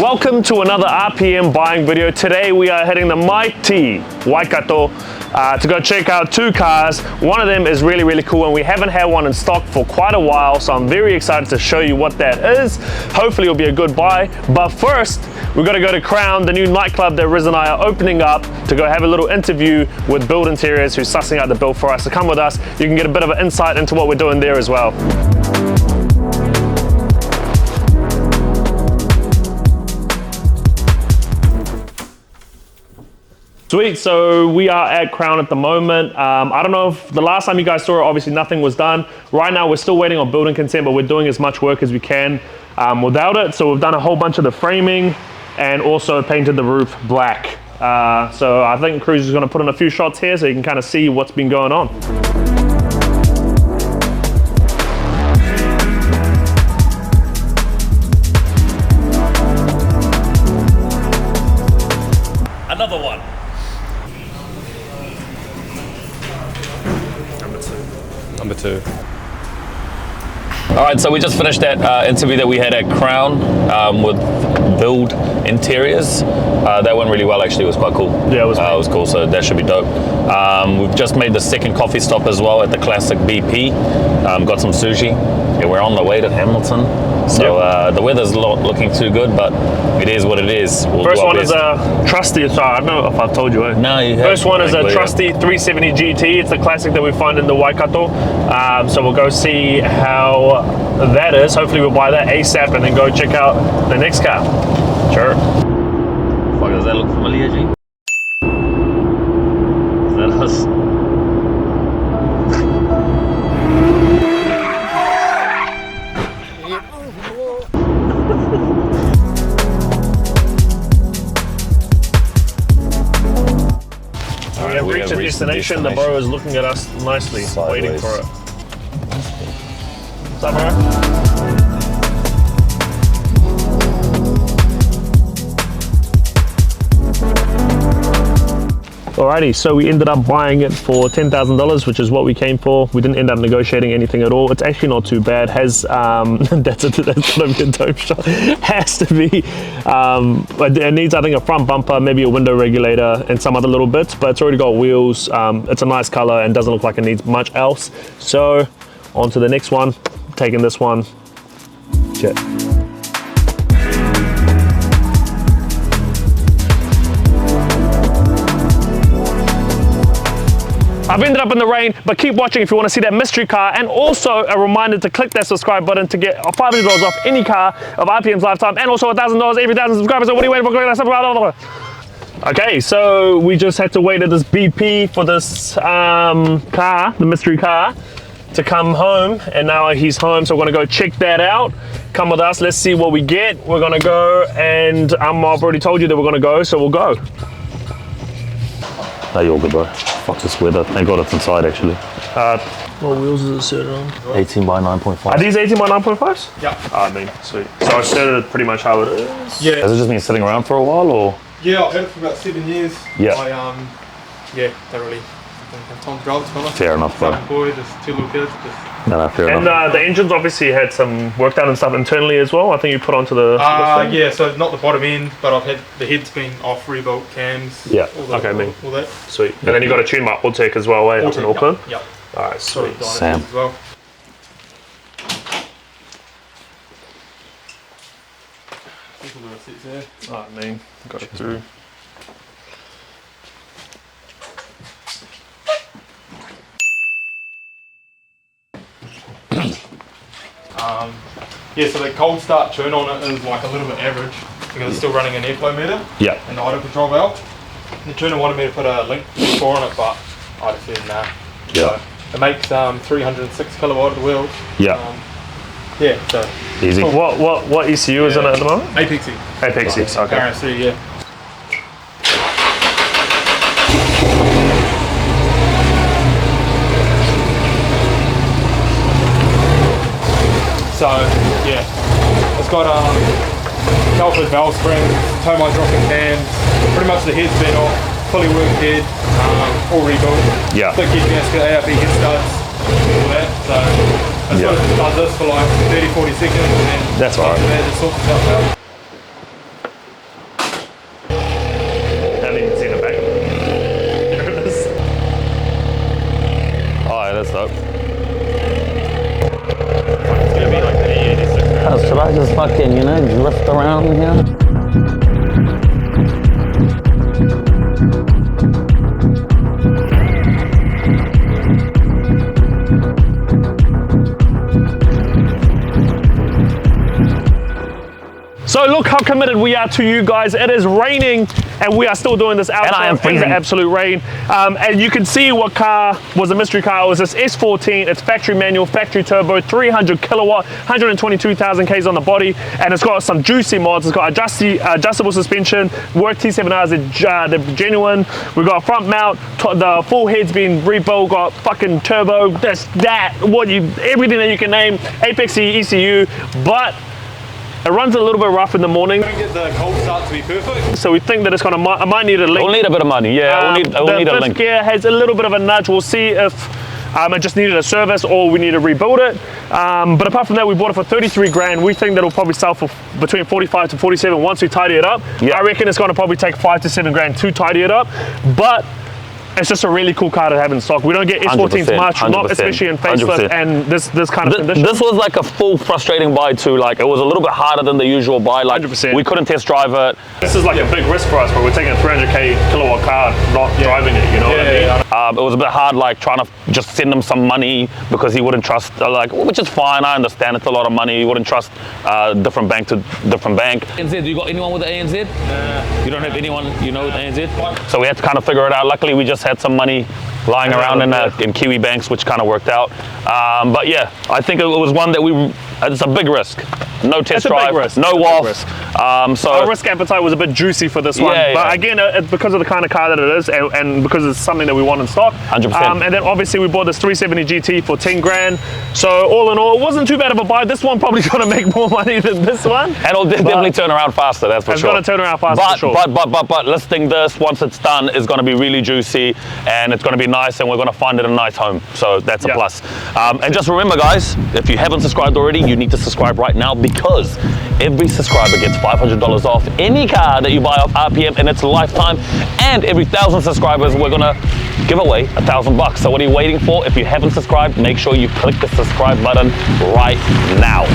Welcome to another RPM buying video. Today we are heading the mighty Waikato to go check out two cars. One of them is really cool and we haven't had one in stock for quite a while, so I'm very excited to show you what that is. Hopefully it'll be a good buy, but first we've got to go to Crown, the new nightclub that Riz and I are opening up, to go have a little interview with Build Interiors, who's sussing out the build for us. So come with us, you can get a bit of an insight into what we're doing there as well. Sweet, so we are at Crown at the moment. I don't know if the last time you guys saw it, obviously nothing was done. Right now we're still waiting on building consent, but we're doing as much work as we can without it. So we've done a whole bunch of the framing and also painted the roof black. So I think Cruz is gonna put in a few shots here so you can kind of see what's been going on. Another one. Number two. All right, so we just finished that interview that we had at Crown with Build Interiors. That went really well, actually. It was quite cool. Yeah, it was cool, so that should be dope. We've just made the second coffee stop as well at the classic BP. Got some sushi, and we're on the way to Hamilton. So the weather's not looking too good, but it is what it is. First one is a trusty, sorry, I don't know if I've told you. No, you haven't. First one is a trusty 370 GT. It's the classic that we find in the Waikato. So we'll go see how that is. Hopefully we'll buy that ASAP and then go check out the next car. Sure. Fuck, does that look familiar, G? Is that us? We have reached a destination. The bro is looking at us nicely, sideways, waiting for it. What's up, bro? Alrighty, so we ended up buying it for $10,000, which is what we came for. We didn't end up negotiating anything at all. It's actually not too bad. Has that's gonna be a dope shot. Has to be. But it needs, I think, a front bumper, maybe a window regulator, and some other little bits. But it's already got wheels. It's a nice color and doesn't look like it needs much else. So on to the next one. Taking this one. Shit. I've ended up in the rain, but keep watching if you want to see that mystery car, and also a reminder to click that subscribe button to get $500 off any car of RPM's lifetime, and also $1,000 every 1,000 subscribers. So what are you waiting for? Okay, so we just had to wait at this BP for this car, the mystery car, to come home, and now he's home, so we're gonna go check that out. Come with us, let's see what we get. We're gonna go, and I've already told you that we're gonna go, so we'll go. No, you're all good, bro. Fuck this weather. Thank God it's inside, actually. What wheels is it set on? 18 by 9.5. Are these 18 by 9.5s? Yeah. I mean, sweet. So I set it pretty much how it is. Yeah. Has it just been sitting around for a while, or? Yeah, I've had it for about 7 years. Yeah. Yeah, don't really have time to drive it, to be honest. Fair enough, bro. Boy, just two little kids. No, fair and enough. The engine's obviously had some work done and stuff internally as well. I think you put onto the thing. Yeah, so not the bottom end, but I've had the head's been off, rebuilt cams. Yeah. All that, all that. Sweet. And then you got to tune my Alltech as well, up in Auckland. Yep. All right, sweet. Sam. As well. I mean, got it through. Yeah, so the cold start turn on it is like a little bit average because it's still running an airflow meter. Yeah. And the idle control valve. The tuner wanted me to put a link 4 on it, but I just said nah. Yeah. So it makes 306 kilowatt of the wheels. Yeah. Yeah, so Easy. Cool. What ECU is in it at the moment? Apexy. Apexy, okay. RC, yeah. So yeah, it's got caliper valve springs, toe my dropping cams, pretty much the head's been off, fully worked head, all rebuilt. Yeah. Thick head gasket, ARP head studs, all that. So I sort of just does this for like 30-40 seconds and then that's all right. That just sorts itself out. look how committed we are to you guys. It is raining and we are still doing this outro And I am in the freezing. absolute rain. And you can see what car was a mystery car. It was this S14. It's factory manual, factory turbo, 300 kilowatt, 122,000 Ks on the body, and it's got some juicy mods. It's got adjustable suspension, work T7Rs, the genuine. We've got front mount, the full head's been rebuilt, got fucking turbo, this, that, everything that you can name, Apex ECU, but it runs a little bit rough in the morning. Don't get the cold start to be perfect. So we think that it's gonna, I might need a link. We'll need a bit of money, yeah. We'll need a the link. fifth gear has a little bit of a nudge. We'll see if it just needed a service or we need to rebuild it. But apart from that, we bought it for 33 grand. We think that it'll probably sell for between 45 to 47 once we tidy it up. Yeah. I reckon it's gonna probably take 5 to 7 grand to tidy it up. But it's just a really cool car to have in stock. We don't get S14s 100%, much, not 100%, especially in facelift 100%. and this kind of condition. This was like a full frustrating buy too. Like it was a little bit harder than the usual buy. Like 100%. we couldn't test drive it. This is like a big risk for us, but we're taking a 300k kilowatt car, not driving it, you know what I mean? It was a bit hard, like trying to just send him some money because he wouldn't trust, which is fine. I understand it's a lot of money. He wouldn't trust different bank to different bank. ANZ, you got anyone with the ANZ? You don't have anyone you know with ANZ? So we had to kind of figure it out. Luckily, we just had some money lying around in Kiwi banks, which kind of worked out. But yeah, I think it was one that it's a big risk. No test drive, no WAF. So our risk appetite was a bit juicy for this one. But again, it's because of the kind of car that it is and because it's something that we want in stock. 100%. And then obviously we bought this 370 GT for 10 grand. So all in all, it wasn't too bad of a buy. This one probably going to make more money than this one. And it'll definitely turn around faster, that's for sure. It's going to turn around faster for sure. But listing this, once it's done, is going to be really juicy and it's going to be nice and we're going to find it a nice home. So that's a plus. And just remember guys, if you haven't subscribed already, you need to subscribe right now because every subscriber gets $500 off any car that you buy off RPM in its lifetime. And every 1,000 subscribers, we're going to give away $1,000. So what are you waiting for? If you haven't subscribed, make sure you click the subscribe button right now.